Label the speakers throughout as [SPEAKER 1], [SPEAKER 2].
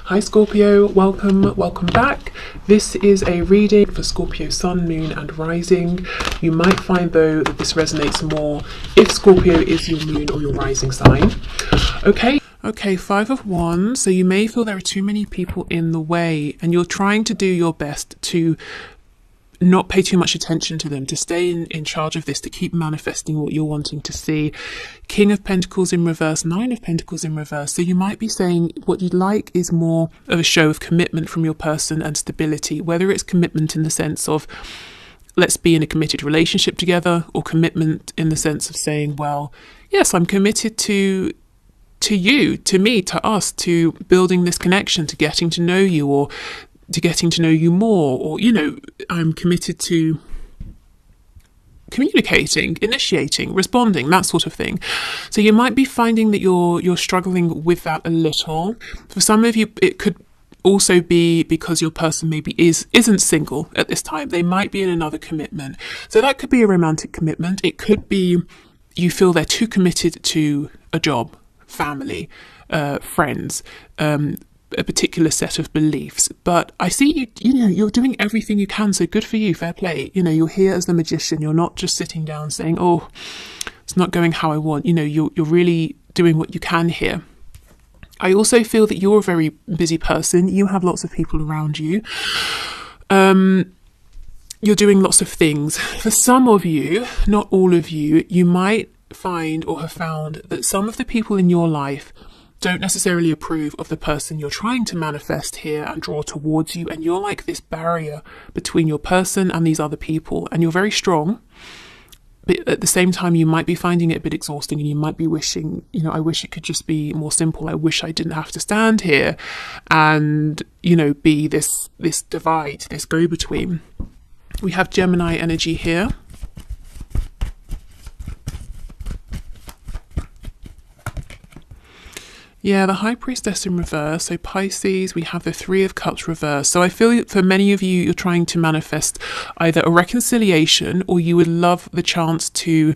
[SPEAKER 1] Hi Scorpio, welcome back. This is a reading for Scorpio Sun, Moon and Rising. You might find though that this resonates more if Scorpio is your moon or your rising sign. Okay, Five of Wands. So you may feel there are too many people in the way and you're trying to do your best to not pay too much attention to them, to stay in charge of this, to keep manifesting what you're wanting to see. King of Pentacles in reverse, Nine of Pentacles in reverse. So you might be saying what you'd like is more of a show of commitment from your person and stability, whether it's commitment in the sense of let's be in a committed relationship together, or commitment in the sense of saying, well, yes, I'm committed to you, to me, to us, to building this connection, to getting to know you, or to getting to know you more, or, you know, I'm committed to communicating, initiating, responding, that sort of thing. So you might be finding that you're struggling with that a little. For some of you, it could also be because your person maybe isn't single at this time. They might be in another commitment. So that could be a romantic commitment. It could be you feel they're too committed to a job, family, friends, a particular set of beliefs. But I see you're doing everything you can, so good for you, fair play. You're here as the magician. You're not just sitting down saying, oh, it's not going how I want. You're really doing what you can here. I also feel that you're a very busy person. You have lots of people around you. You're doing lots of things. For some of you, not all of you, you might find or have found that some of the people in your life don't necessarily approve of the person you're trying to manifest here and draw towards you, and you're like this barrier between your person and these other people, and you're very strong, but at the same time you might be finding it a bit exhausting, and you might be wishing, I wish it could just be more simple. I wish I didn't have to stand here and be this divide, this go-between. We have Gemini energy here. Yeah, the High Priestess in reverse. So Pisces, we have the Three of Cups reverse. So I feel for many of you, you're trying to manifest either a reconciliation, or you would love the chance to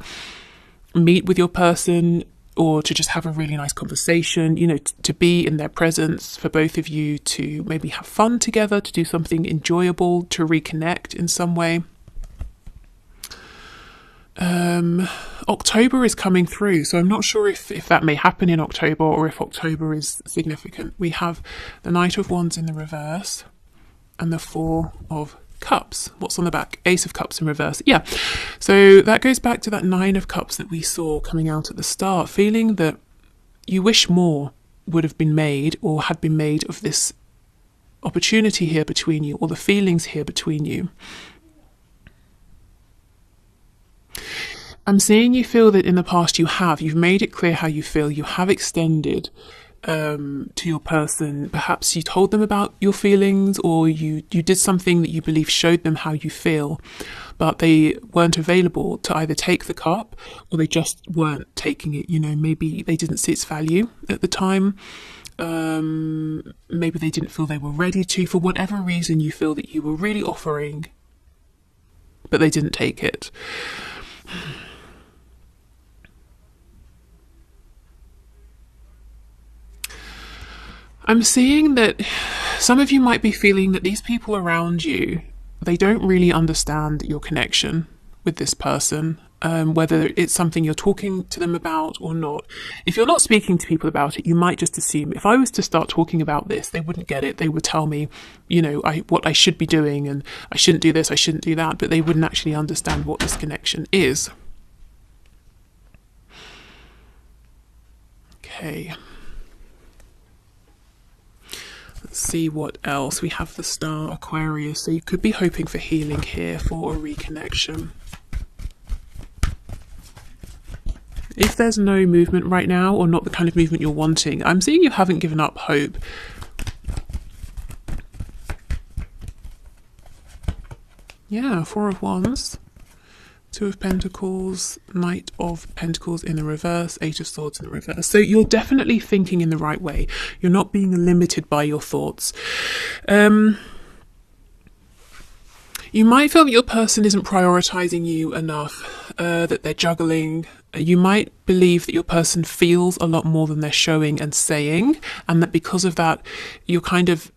[SPEAKER 1] meet with your person, or to just have a really nice conversation, to be in their presence, for both of you to maybe have fun together, to do something enjoyable, to reconnect in some way. October is coming through, so I'm not sure if that may happen in October, or if October is significant. We have the Knight of Wands in the reverse and the Four of Cups. What's on the back? Ace of Cups in reverse. Yeah, so that goes back to that Nine of Cups that we saw coming out at the start, feeling that you wish more would have been made, or had been made, of this opportunity here between you, or the feelings here between you. I'm seeing you feel that in the past you've made it clear how you feel. You have extended to your person. Perhaps you told them about your feelings, or you did something that you believe showed them how you feel, but they weren't available to either take the cup, or they just weren't taking it. Maybe they didn't see its value at the time. Maybe they didn't feel they were ready to. For whatever reason, you feel that you were really offering, but they didn't take it. I'm seeing that some of you might be feeling that these people around you, they don't really understand your connection with this person, whether it's something you're talking to them about or not. If you're not speaking to people about it, you might just assume, if I was to start talking about this, they wouldn't get it. They would tell me, what I should be doing, and I shouldn't do this, I shouldn't do that, but they wouldn't actually understand what this connection is. Okay. Let's see what else. We have the Star, Aquarius. So you could be hoping for healing here, for a reconnection. If there's no movement right now, or not the kind of movement you're wanting, I'm seeing you haven't given up hope. Yeah, Four of Wands, Two of Pentacles, Knight of Pentacles in the reverse, Eight of Swords in the reverse. So you're definitely thinking in the right way. You're not being limited by your thoughts. You might feel that your person isn't prioritizing you enough, that they're juggling. You might believe that your person feels a lot more than they're showing and saying, and that because of that, you're kind of,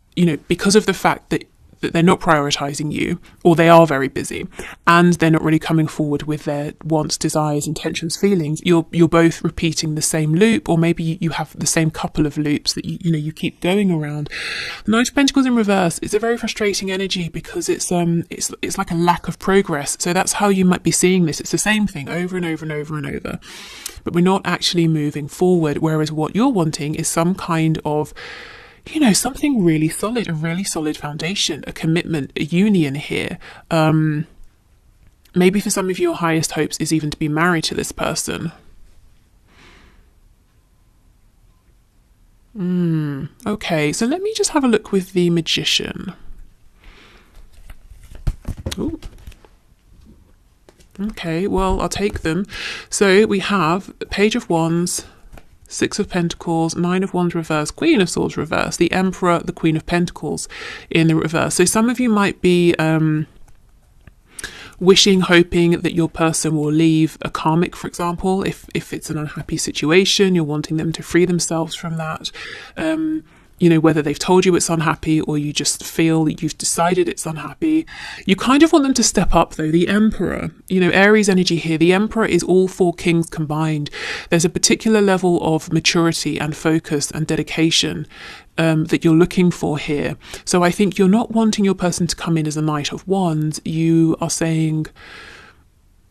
[SPEAKER 1] because of the fact that they're not prioritizing you, or they are very busy, and they're not really coming forward with their wants, desires, intentions, feelings. You're both repeating the same loop, or maybe you have the same couple of loops that you keep going around. The Knight of Pentacles in reverse is a very frustrating energy because it's like a lack of progress. So that's how you might be seeing this. It's the same thing over and over and over and over, but we're not actually moving forward. Whereas what you're wanting is some kind of something really solid, a really solid foundation, a commitment, a union here. Maybe for some of your highest hopes is even to be married to this person. Okay, so let me just have a look with the Magician. Ooh. Okay, well, I'll take them. So we have Page of Wands, Six of Pentacles, Nine of Wands reverse, Queen of Swords reverse, the Emperor, the Queen of Pentacles in the reverse. So some of you might be wishing, hoping that your person will leave a karmic, for example. If it's an unhappy situation, you're wanting them to free themselves from that. Whether they've told you it's unhappy or you just feel that you've decided it's unhappy. You kind of want them to step up though. The Emperor, Aries energy here. The Emperor is all four kings combined. There's a particular level of maturity and focus and dedication that you're looking for here. So I think you're not wanting your person to come in as a Knight of Wands. You are saying,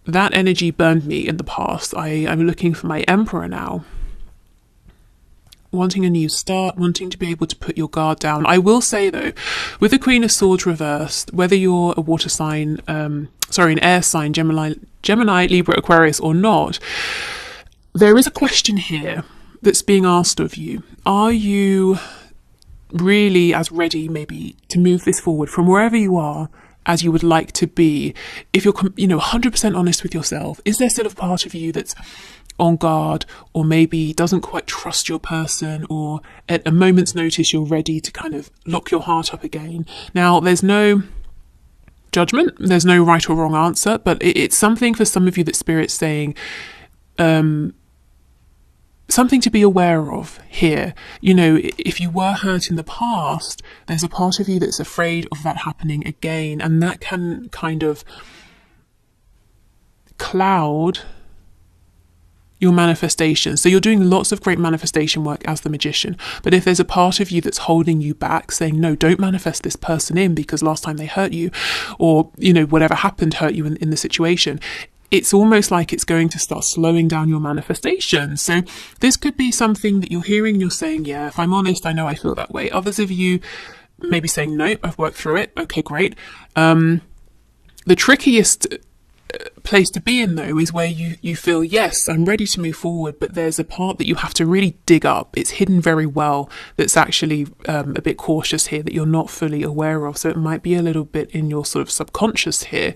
[SPEAKER 1] that energy burned me in the past. I'm looking for my Emperor now. Wanting a new start, wanting to be able to put your guard down. I will say though, with the Queen of Swords reversed, whether you're a water sign, an air sign, Gemini, Libra, Aquarius or not, there is a question here that's being asked of you. Are you really as ready maybe to move this forward from wherever you are as you would like to be? If you're 100% honest with yourself, is there still a part of you that's on guard, or maybe doesn't quite trust your person, or at a moment's notice you're ready to kind of lock your heart up again? Now, there's no judgment, there's no right or wrong answer, but it's something for some of you that Spirit's saying, something to be aware of here. If you were hurt in the past, there's a part of you that's afraid of that happening again, and that can kind of cloud your manifestation. So you're doing lots of great manifestation work as the Magician, but if there's a part of you that's holding you back, saying, no, don't manifest this person in because last time they hurt you, or whatever happened hurt you in the situation, it's almost like it's going to start slowing down your manifestation. So this could be something that you're hearing and you're saying, yeah, if I'm honest, I know I feel that way. Others of you maybe saying, nope, I've worked through it. Okay, great. The trickiest place to be in though is where you feel, yes, I'm ready to move forward, but there's a part that you have to really dig up. It's hidden very well, that's actually a bit cautious here, that you're not fully aware of. So it might be a little bit in your sort of subconscious here.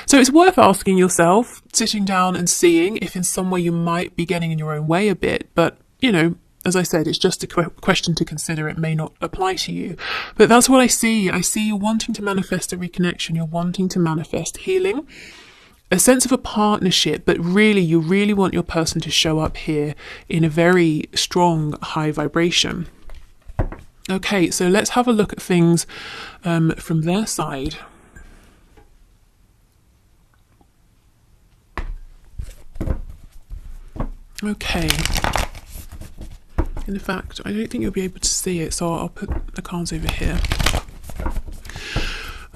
[SPEAKER 1] So it's worth asking yourself, sitting down and seeing if in some way you might be getting in your own way a bit. But as I said, it's just a question to consider. It may not apply to you, but that's what I see. I see you wanting to manifest a reconnection. You're wanting to manifest healing, a sense of a partnership, but really, you really want your person to show up here in a very strong, high vibration. Okay, so let's have a look at things from their side. Okay. In fact, I don't think you'll be able to see it, so I'll put the cards over here.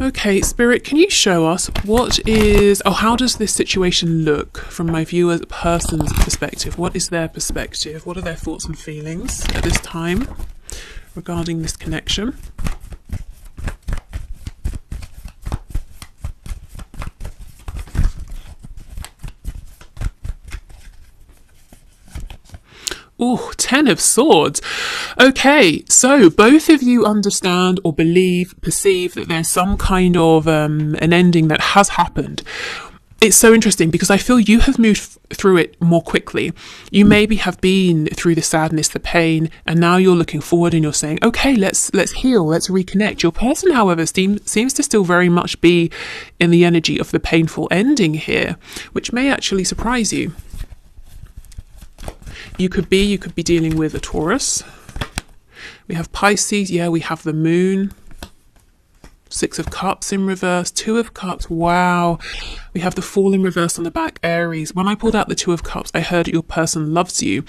[SPEAKER 1] Okay, Spirit, can you show us how does this situation look from my viewer's person's perspective? What is their perspective? What are their thoughts and feelings at this time regarding this connection? Oh, 10 of Swords. Okay, so both of you understand or perceive that there's some kind of an ending that has happened. it's so interesting because I feel you have moved through it more quickly. You maybe have been through the sadness, the pain, and now you're looking forward and you're saying, okay, let's heal, let's reconnect. Your person, however, seems to still very much be in the energy of the painful ending here, which may actually surprise you. You could be dealing with a Taurus. We have Pisces, yeah, we have the moon. Six of Cups in reverse, Two of Cups, wow. We have the Fool in reverse on the back, Aries. When I pulled out the Two of Cups, I heard your person loves you.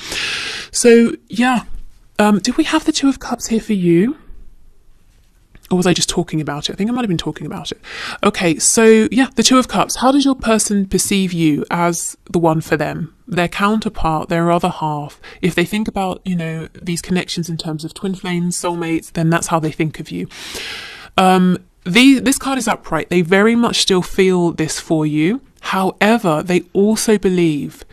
[SPEAKER 1] So, yeah. Did we have the Two of Cups here for you? Or was I just talking about it? I think I might have been talking about it. Okay, so, yeah, the Two of Cups. How does your person perceive you as the one for them? Their counterpart, their other half. If they think about, you know, these connections in terms of twin flames, soulmates, then that's how they think of you. This card is upright. They very much still feel this for you. However, they also believe,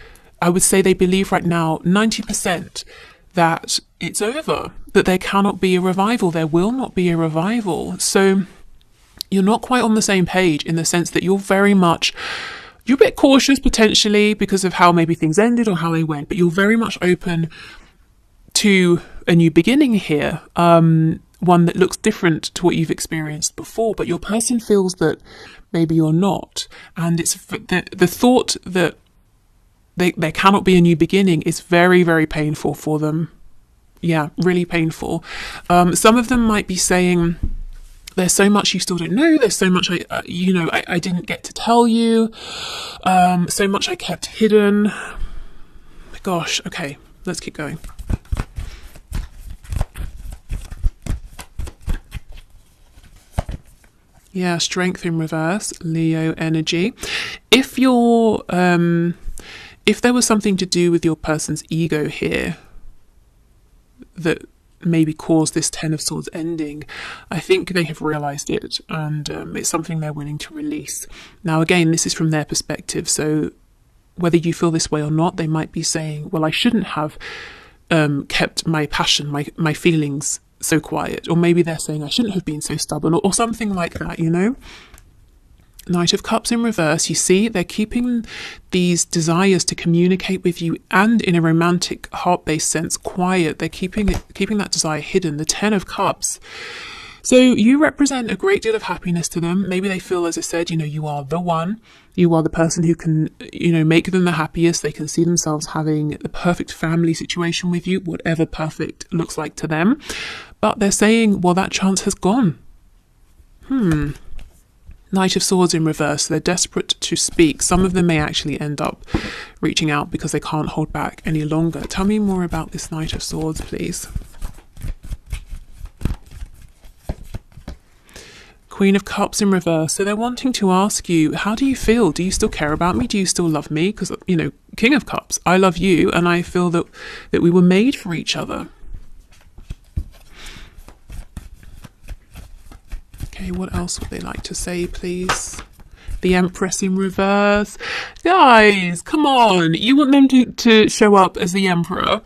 [SPEAKER 1] I would say they believe right now, 90% that it's over, that there cannot be a revival. There will not be a revival. So you're not quite on the same page in the sense that you're a bit cautious potentially because of how maybe things ended or how they went, but you're very much open to a new beginning here. One that looks different to what you've experienced before, but your person feels that maybe you're not. And it's the thought that there cannot be a new beginning is very, very painful for them. Yeah, really painful. Some of them might be saying, there's so much you still don't know. There's so much I didn't get to tell you. So much I kept hidden. Gosh, okay, let's keep going. Yeah, Strength in reverse, Leo energy. If there was something to do with your person's ego here that maybe caused this Ten of Swords ending, I think they have realised it, and it's something they're willing to release. Now, again, this is from their perspective, so whether you feel this way or not, they might be saying, well, I shouldn't have kept my passion, my feelings so quiet, or maybe they're saying I shouldn't have been so stubborn, or something like that, you know. Knight of Cups in reverse, you see, they're keeping these desires to communicate with you and in a romantic heart-based sense quiet. They're keeping that desire hidden. The Ten of Cups, so you represent a great deal of happiness to them. Maybe they feel, as I said, you know, you are the one. You are the person who can, you know, make them the happiest. They can see themselves having the perfect family situation with you, whatever perfect looks like to them. But they're saying, well, that chance has gone. Knight of Swords in reverse. They're desperate to speak. Some of them may actually end up reaching out because they can't hold back any longer. Tell me more about this Knight of Swords, please. Queen of Cups in reverse. So they're wanting to ask you, how do you feel? Do you still care about me? Do you still love me? Because, you know, King of Cups, I love you, and I feel that we were made for each other. Okay, what else would they like to say, please? The Empress in reverse. Guys, come on. You want them to show up as the Emperor.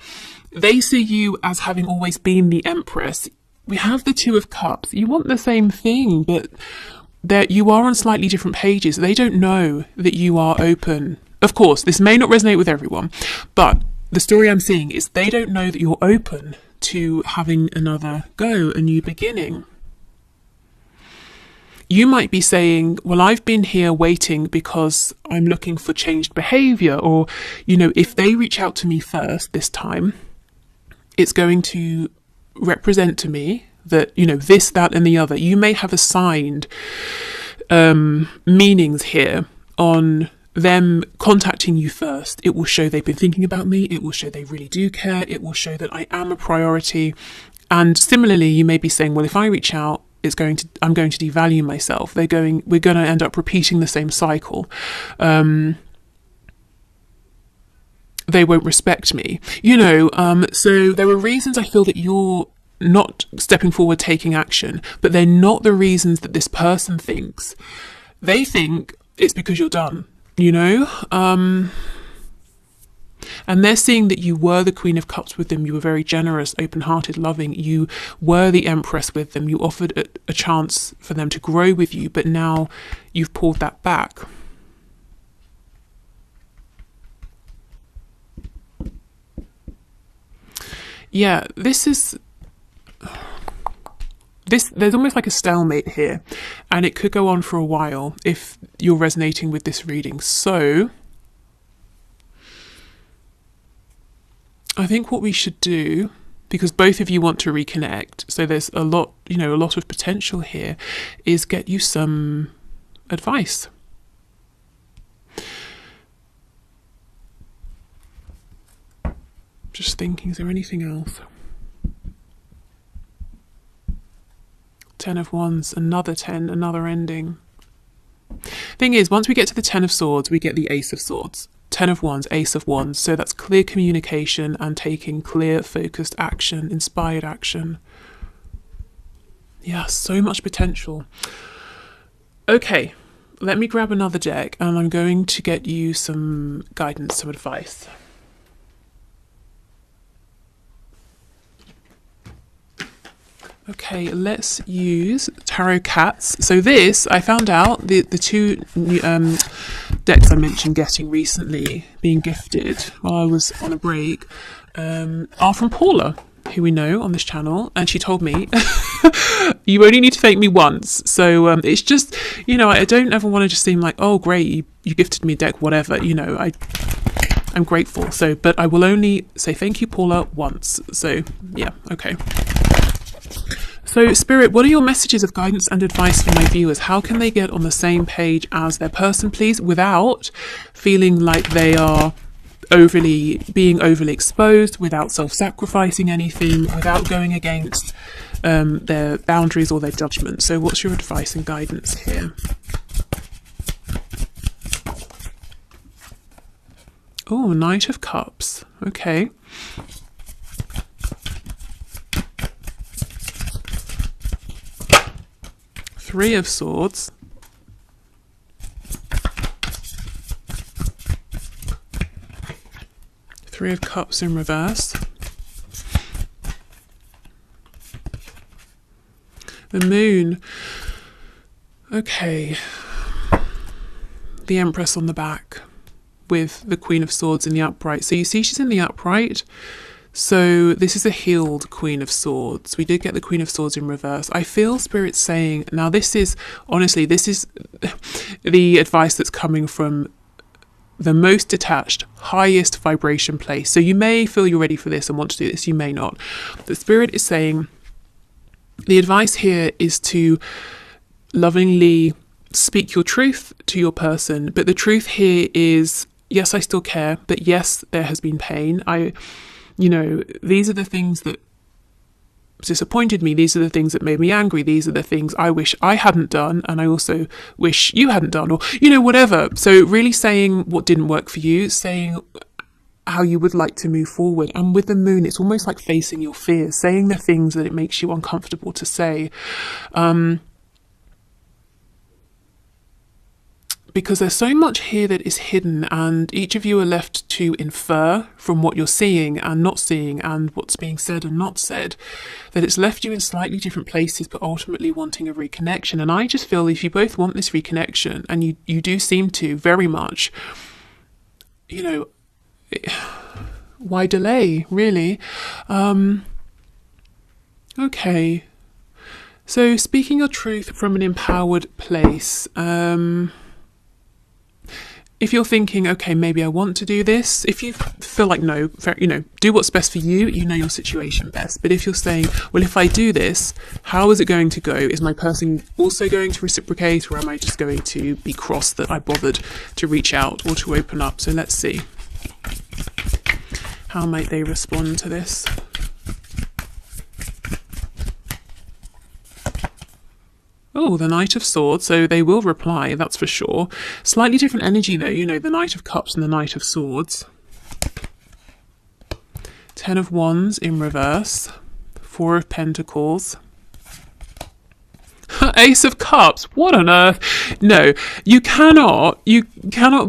[SPEAKER 1] They see you as having always been the Empress. We have the Two of Cups. You want the same thing, but you are on slightly different pages. They don't know that you are open. Of course, this may not resonate with everyone, but the story I'm seeing is they don't know that you're open to having another go, a new beginning. You might be saying, well, I've been here waiting because I'm looking for changed behaviour, or, you know, if they reach out to me first this time, it's going to represent to me that, you know, this, that and the other. You may have assigned meanings here on them contacting you first. It will show they've been thinking about me. It will show they really do care. It will show that I am a priority. And similarly, you may be saying, well, if I reach out, I'm going to devalue myself. We're going to end up repeating the same cycle. They won't respect me, you know. So there are reasons I feel that you're not stepping forward, taking action, but they're not the reasons that this person thinks. They think it's because you're done, you know. And they're seeing that you were the Queen of Cups with them. You were very generous, open-hearted, loving. You were the Empress with them. You offered a chance for them to grow with you, but now you've pulled that back. yeah, there's almost like a stalemate here, and it could go on for a while if you're resonating with this reading. So I think what we should do, because both of you want to reconnect, so there's a lot of potential here, is get you some advice. Just thinking, is there anything else? 10 of Wands, another 10, another ending. Thing is, once we get to the 10 of Swords, we get the Ace of Swords. 10 of Wands, Ace of Wands. So that's clear communication and taking clear, focused action, inspired action. Yeah, so much potential. Okay, let me grab another deck and I'm going to get you some guidance, some advice. Okay, let's use Tarot Cats. So this, I found out, the two decks I mentioned getting recently, being gifted while I was on a break, are from Paula, who we know on this channel. And she told me, you only need to thank me once. So it's just, I don't ever want to just seem like, oh, great, you gifted me a deck, whatever. I'm grateful. So, but I will only say thank you, Paula, once. So, yeah, okay. So, Spirit, what are your messages of guidance and advice for my viewers? How can they get on the same page as their person, please, without feeling like they are being overly exposed, without self-sacrificing anything, without going against their boundaries or their judgment? So what's your advice and guidance here? Oh, Knight of Cups. Okay. Three of Swords. Three of Cups in reverse. The Moon. Okay. The Empress on the back with the Queen of Swords in the upright. So you see she's in the upright. So this is a healed Queen of Swords. We did get the Queen of Swords in reverse. I feel Spirit saying, now this is, honestly, this is the advice that's coming from the most detached, highest vibration place. So you may feel you're ready for this and want to do this, you may not. The Spirit is saying, the advice here is to lovingly speak your truth to your person. But the truth here is, yes, I still care, but yes, there has been pain. These are the things that disappointed me. These are the things that made me angry. These are the things I wish I hadn't done. And I also wish you hadn't done, or, whatever. So really saying what didn't work for you, saying how you would like to move forward. And with the Moon, it's almost like facing your fears, saying the things that it makes you uncomfortable to say. Because there's so much here that is hidden, and each of you are left to infer from what you're seeing and not seeing and what's being said and not said, that it's left you in slightly different places but ultimately wanting a reconnection. And I just feel if you both want this reconnection, and you do seem to very much, why delay, really? Okay. So speaking your truth from an empowered place, if you're thinking, okay, maybe I want to do this, if you feel like no, do what's best for you, you know your situation best. But if you're saying, well, if I do this, how is it going to go? Is my person also going to reciprocate, or am I just going to be cross that I bothered to reach out or to open up? So let's see. How might they respond to this? Oh, the Knight of Swords, so they will reply, that's for sure. Slightly different energy though, the Knight of Cups and the Knight of Swords. 10 of Wands in reverse. 4 of Pentacles. Ace of Cups, what on earth? No, you cannot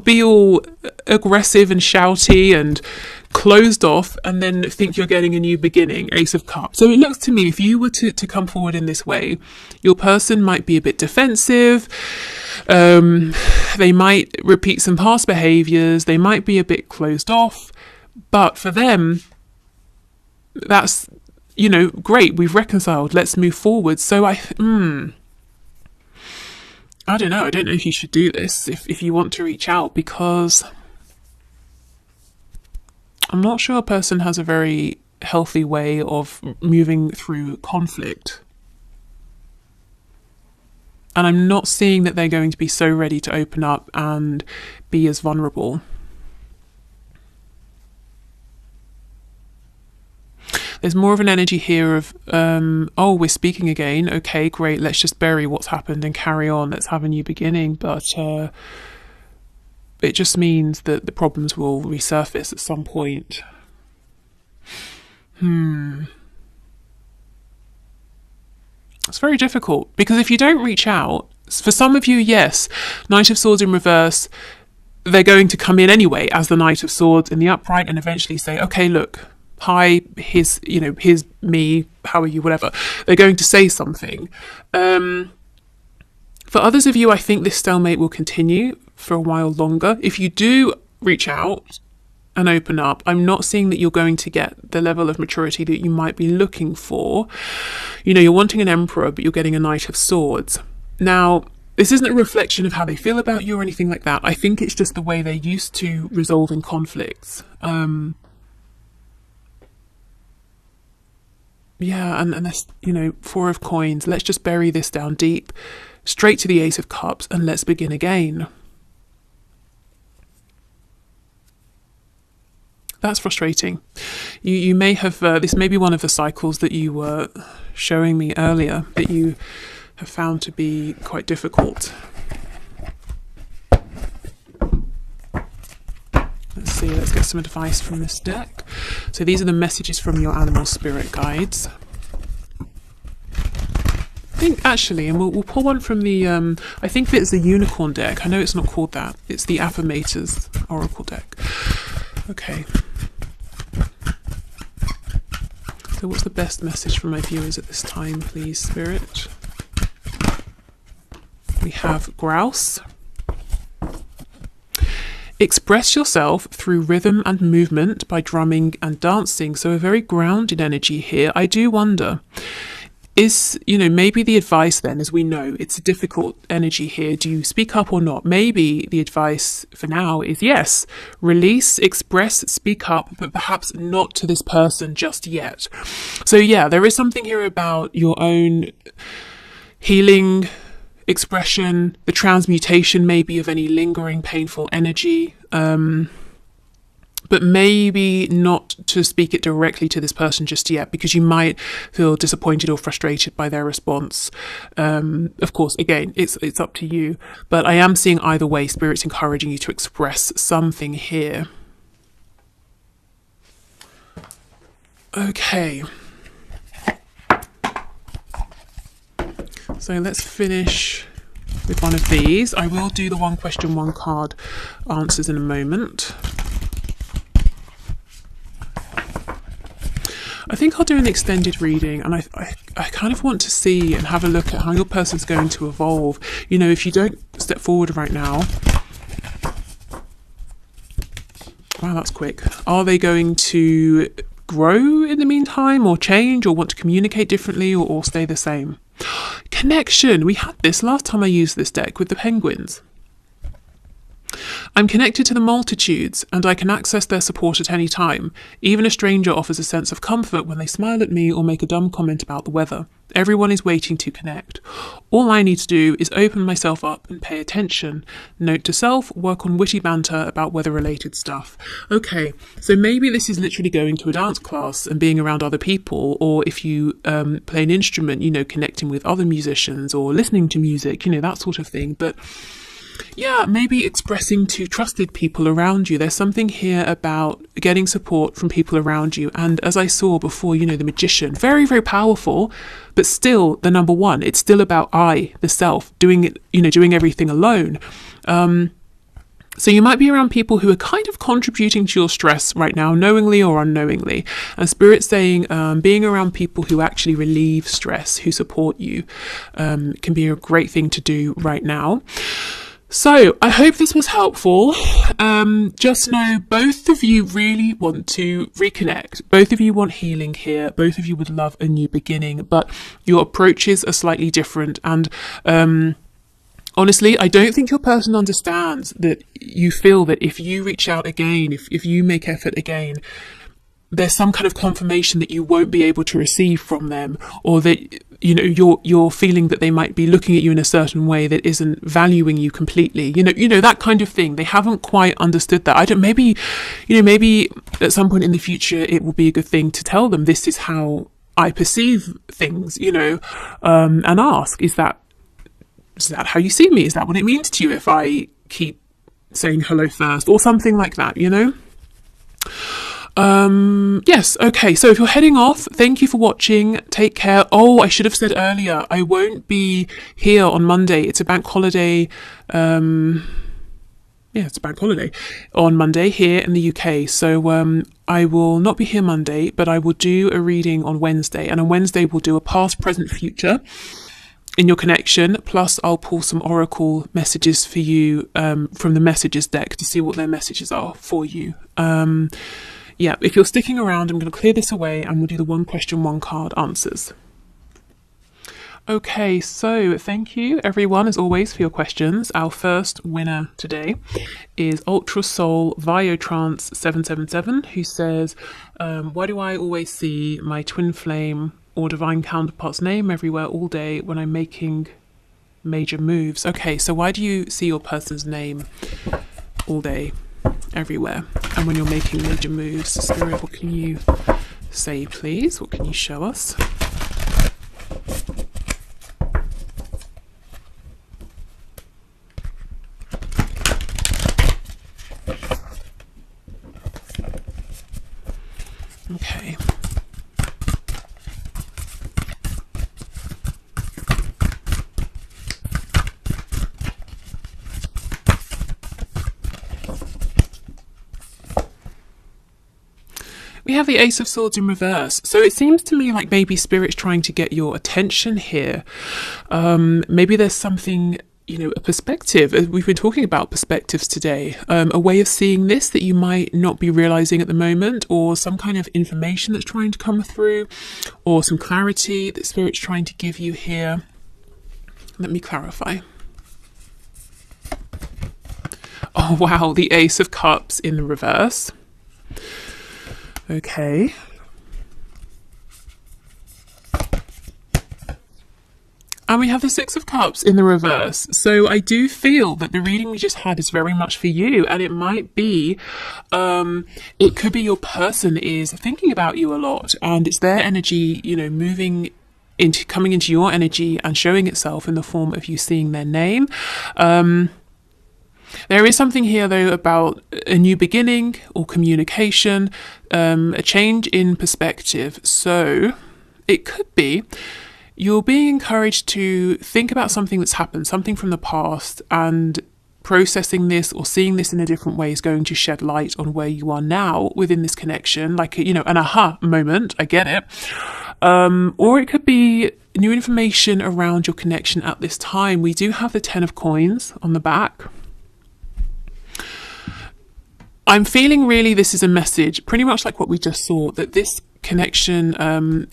[SPEAKER 1] be all aggressive and shouty and closed off and then think you're getting a new beginning. Ace of Cups. So it looks to me, if you were to come forward in this way, your person might be a bit defensive, they might repeat some past behaviours, they might be a bit closed off, but for them, that's, you know, great, we've reconciled, let's move forward. So I don't know if you should do this, if you want to reach out, because I'm not sure a person has a very healthy way of moving through conflict. And I'm not seeing that they're going to be so ready to open up and be as vulnerable. There's more of an energy here of, oh, we're speaking again. Okay, great. Let's just bury what's happened and carry on. Let's have a new beginning. But it just means that the problems will resurface at some point. It's very difficult, because if you don't reach out, for some of you, yes, Knight of Swords in reverse, they're going to come in anyway as the Knight of Swords in the upright and eventually say, okay, look, hi, here's me, how are you, whatever. They're going to say something. For others of you, I think this stalemate will continue for a while longer. If you do reach out and open up, I'm not seeing that you're going to get the level of maturity that you might be looking for. You know, you're wanting an Emperor, but you're getting a Knight of Swords. Now, this isn't a reflection of how they feel about you or anything like that. I think it's just the way they're used to resolving conflicts. Yeah, and that's, you know, Four of Coins. Let's just bury this down deep, straight to the Ace of Cups, and let's begin again. That's frustrating. You may have, this may be one of the cycles that you were showing me earlier that you have found to be quite difficult. Let's see, let's get some advice from this deck. So these are the messages from your animal spirit guides. I think actually, and we'll pull one from the, I think it's the Unicorn deck. I know it's not called that. It's the Affirmators Oracle deck. Okay. So what's the best message for my viewers at this time, please, Spirit? We have Grouse. Express yourself through rhythm and movement by drumming and dancing. So a very grounded energy here. I do wonder, is, you know, maybe the advice then, as we know, it's a difficult energy here. Do you speak up or not? Maybe the advice for now is yes, release, express, speak up, but perhaps not to this person just yet. So yeah, there is something here about your own healing, expression, the transmutation maybe of any lingering painful energy, but maybe not to speak it directly to this person just yet, because you might feel disappointed or frustrated by their response. Of course, again, it's up to you, but I am seeing either way, Spirit's encouraging you to express something here. Okay. So let's finish with one of these. I will do the one question, one card answers in a moment. I think I'll do an extended reading, and I kind of want to see and have a look at how your person's going to evolve. You know, if you don't step forward right now, wow, that's quick. Are they going to grow in the meantime, or change, or want to communicate differently, or stay the same? Connection. We had this last time I used this deck with the penguins. I'm connected to the multitudes, and I can access their support at any time. Even a stranger offers a sense of comfort when they smile at me or make a dumb comment about the weather. Everyone is waiting to connect. All I need to do is open myself up and pay attention. Note to self, work on witty banter about weather-related stuff. Okay, so maybe this is literally going to a dance class and being around other people, or if you play an instrument, you know, connecting with other musicians or listening to music, you know, that sort of thing. But yeah, maybe expressing to trusted people around you. There's something here about getting support from people around you. And as I saw before, you know, the Magician, very, very powerful, but still the number one. It's still about I, the self, doing it, you know, doing everything alone. So you might be around people who are kind of contributing to your stress right now, knowingly or unknowingly. And Spirit's saying being around people who actually relieve stress, who support you, can be a great thing to do right now. So I hope this was helpful. Just know both of you really want to reconnect. Both of you want healing here. Both of you would love a new beginning, but your approaches are slightly different. And honestly, I don't think your person understands that you feel that if you reach out again, if you make effort again, there's some kind of confirmation that you won't be able to receive from them, or that you're feeling that they might be looking at you in a certain way that isn't valuing you completely. That kind of thing. They haven't quite understood that. Maybe at some point in the future it will be a good thing to tell them, this is how I perceive things, and ask, is that how you see me? Is that what it means to you if I keep saying hello first, or something like that, Yes, okay, so if you're heading off, thank you for watching. Take care. Oh, I should have said earlier, I won't be here on Monday. It's a bank holiday. It's a bank holiday on Monday here in the UK. So I will not be here Monday, but I will do a reading on Wednesday. And on Wednesday, we'll do a past, present, future in your connection. Plus, I'll pull some oracle messages for you from the messages deck to see what their messages are for you. Yeah, if you're sticking around, I'm going to clear this away and we'll do the one question, one card answers. Okay, so thank you everyone as always for your questions. Our first winner today is Ultra Soul Viotrance 777, who says, why do I always see my twin flame or divine counterpart's name everywhere all day when I'm making major moves? Okay, so why do you see your person's name all day, everywhere, and when you're making major moves? Spirit, what can you say, please? What can you show us? Okay. We have the Ace of Swords in reverse. So it seems to me like maybe Spirit's trying to get your attention here. Maybe there's something, a perspective. We've been talking about perspectives today. A way of seeing this that you might not be realizing at the moment, or some kind of information that's trying to come through, or some clarity that Spirit's trying to give you here. Let me clarify. Oh, wow. The Ace of Cups in the reverse. Okay. And we have the Six of Cups in the reverse. So I do feel that the reading we just had is very much for you. And it might be, it could be your person is thinking about you a lot. And it's their energy, coming into your energy and showing itself in the form of you seeing their name. There is something here, though, about a new beginning or communication, a change in perspective. So it could be you're being encouraged to think about something that's happened, something from the past, and processing this or seeing this in a different way is going to shed light on where you are now within this connection, like, an aha moment. I get it. Or it could be new information around your connection at this time. We do have the 10 of Coins on the back. I'm feeling really this is a message, pretty much like what we just saw, that this connection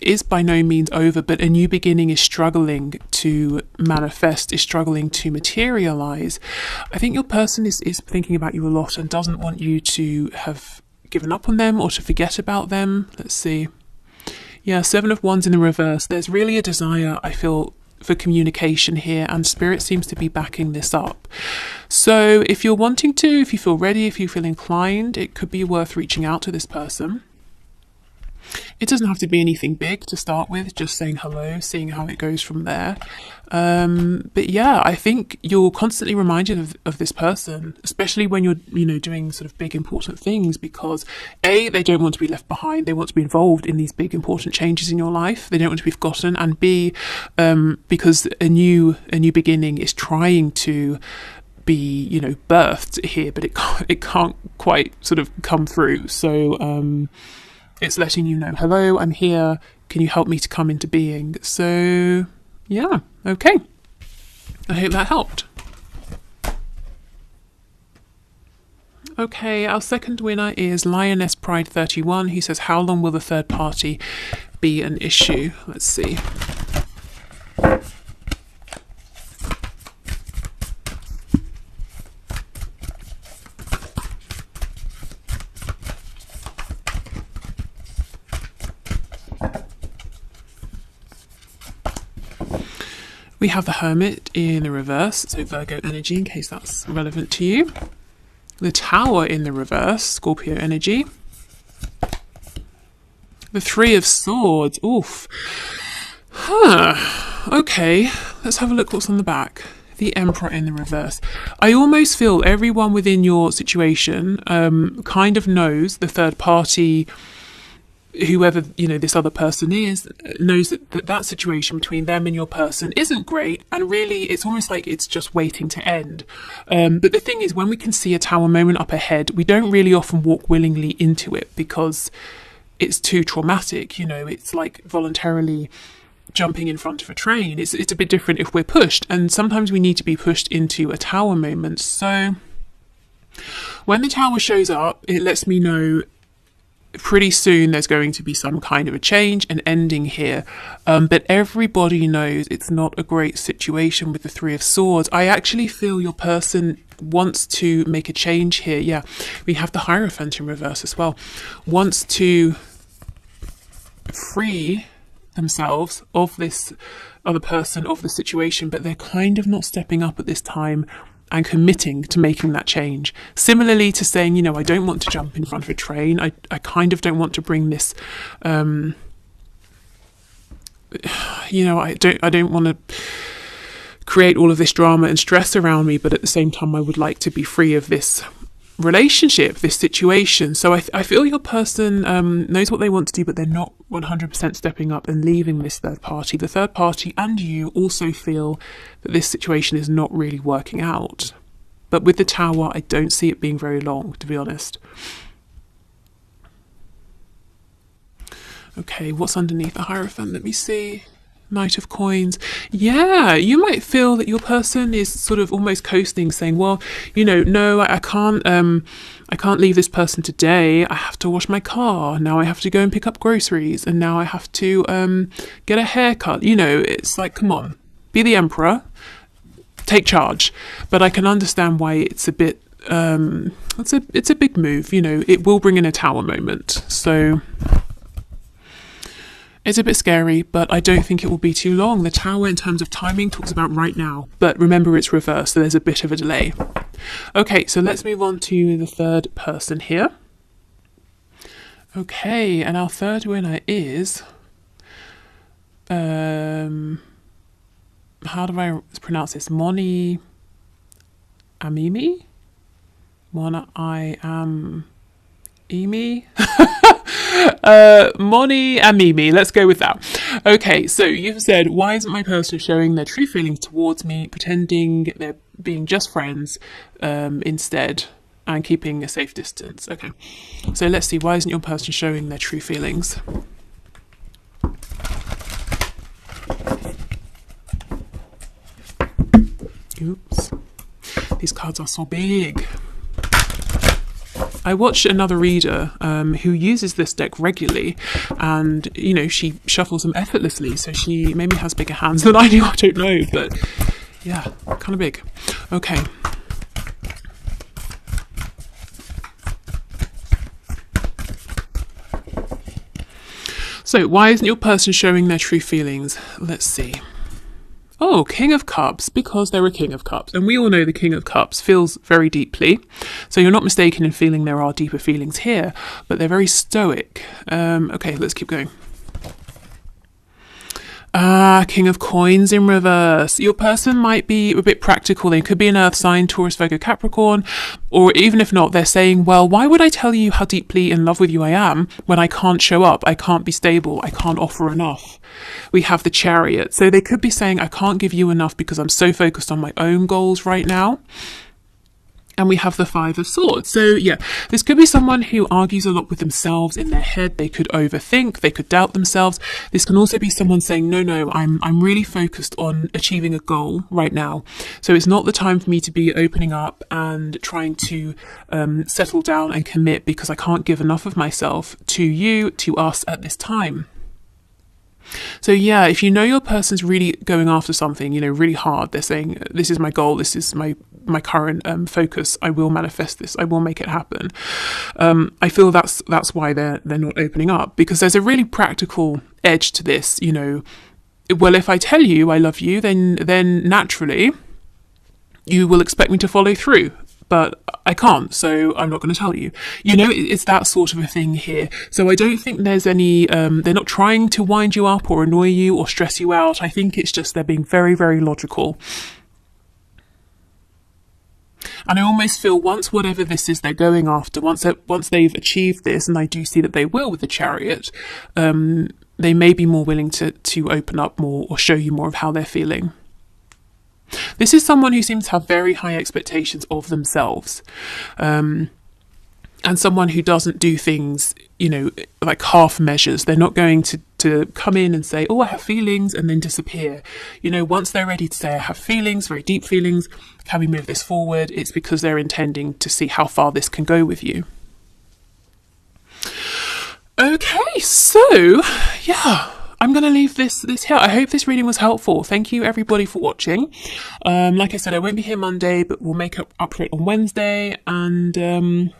[SPEAKER 1] is by no means over, but a new beginning is struggling to manifest, is struggling to materialize. I think your person is thinking about you a lot and doesn't want you to have given up on them or to forget about them. Let's see. Yeah, Seven of Wands in the reverse. There's really a desire, I feel, for communication here, and Spirit seems to be backing this up. So if you're wanting to, if you feel ready, if you feel inclined, it could be worth reaching out to this person. It doesn't have to be anything big to start with, just saying hello, seeing how it goes from there. But yeah, I think you're constantly reminded of this person, especially when you're, doing sort of big important things, because A, they don't want to be left behind. They want to be involved in these big important changes in your life. They don't want to be forgotten. And B, because a new beginning is trying to be, birthed here, but it can't quite sort of come through. So, it's letting you know, hello, I'm here. Can you help me to come into being? So, yeah, okay. I hope that helped. Okay, our second winner is Lioness Pride 31, who says, how long will the third party be an issue? Let's see. We have the Hermit in the reverse, so Virgo energy, in case that's relevant to you. The Tower in the reverse, Scorpio energy. The Three of Swords, oof. Okay, let's have a look what's on the back. The Emperor in the reverse. I almost feel everyone within your situation kind of knows the third party, whoever this other person is, knows that situation between them and your person isn't great, and really it's almost like it's just waiting to end. But the thing is, when we can see a Tower moment up ahead, we don't really often walk willingly into it because it's too traumatic. It's like voluntarily jumping in front of a train. It's a bit different if we're pushed, and sometimes we need to be pushed into a Tower moment. So when the Tower shows up, it lets me know pretty soon there's going to be some kind of a change and ending here, but everybody knows it's not a great situation with the Three of Swords. I actually feel your person wants to make a change here. Yeah, we have the Hierophant in reverse as well. Wants to free themselves of this other person, of the situation, but they're kind of not stepping up at this time and committing to making that change. Similarly to saying, I don't want to jump in front of a train. I kind of don't want to bring this, I don't want to create all of this drama and stress around me, but at the same time, I would like to be free of this relationship, this situation. So I feel your person knows what they want to do, but they're not 100% stepping up and leaving this third party. The third party and you also feel that this situation is not really working out. But with the Tower, I don't see it being very long, to be honest. Okay, what's underneath the Hierophant? Let me see. Knight of Coins. Yeah, you might feel that your person is sort of almost coasting, saying, well, no, I can't leave this person today. I have to wash my car. Now I have to go and pick up groceries, and now I have to get a haircut. It's like, come on, be the Emperor, take charge. But I can understand why it's a bit it's a big move. It will bring in a Tower moment. So it's a bit scary, but I don't think it will be too long. The Tower, in terms of timing, talks about right now. But remember, it's reversed, so there's a bit of a delay. Okay, so let's move on to the third person here. Okay, and our third winner is... how do I pronounce this? Moni Amimi? Mona I am... Emi? Moni Amimi, let's go with that. Okay, so you've said, why isn't my person showing their true feelings towards me, pretending they're being just friends instead, and keeping a safe distance? Okay, so let's see, why isn't your person showing their true feelings? Oops, these cards are so big. I watched another reader who uses this deck regularly, and she shuffles them effortlessly, so she maybe has bigger hands than I do. I don't know, but yeah, kind of big. Okay. So why isn't your person showing their true feelings? Let's see. Oh, King of Cups, because they're a King of Cups. And we all know the King of Cups feels very deeply. So you're not mistaken in feeling there are deeper feelings here, but they're very stoic. Okay, let's keep going. King of Coins in reverse. Your person might be a bit practical. They could be an earth sign, Taurus, Virgo, Capricorn, or even if not, they're saying, well, why would I tell you how deeply in love with you I am when I can't show up, I can't be stable, I can't offer enough? We have the Chariot. So they could be saying, I can't give you enough because I'm so focused on my own goals right now. And we have the Five of Swords. So yeah, this could be someone who argues a lot with themselves in their head. They could overthink, they could doubt themselves. This can also be someone saying, no, I'm really focused on achieving a goal right now. So it's not the time for me to be opening up and trying to settle down and commit, because I can't give enough of myself to you, to us at this time. So yeah, if you know your person's really going after something, really hard, they're saying, this is my goal, this is my current focus, I will manifest this, I will make it happen. I feel that's why they're not opening up, because there's a really practical edge to this. Well, if I tell you I love you, then naturally you will expect me to follow through. But I can't, so I'm not going to tell you. It's that sort of a thing here. So I don't think there's any, they're not trying to wind you up or annoy you or stress you out. I think it's just they're being very, very logical. And I almost feel once whatever this is they're going after, once they've achieved this, and I do see that they will with the Chariot, they may be more willing to open up more or show you more of how they're feeling. This is someone who seems to have very high expectations of themselves, and someone who doesn't do things, like half measures. They're not going to come in and say, oh, I have feelings, and then disappear. Once they're ready to say, I have feelings, very deep feelings, can we move this forward? It's because they're intending to see how far this can go with you. Okay, so yeah, I'm going to leave this here. I hope this reading was helpful. Thank you everybody for watching. Like I said, I won't be here Monday, but we'll make up for it on Wednesday. And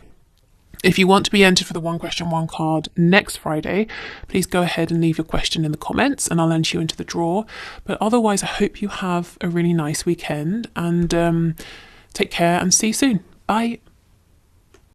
[SPEAKER 1] if you want to be entered for the One Question, One Card next Friday, please go ahead and leave your question in the comments and I'll enter you into the draw. But otherwise, I hope you have a really nice weekend, and take care and see you soon. Bye.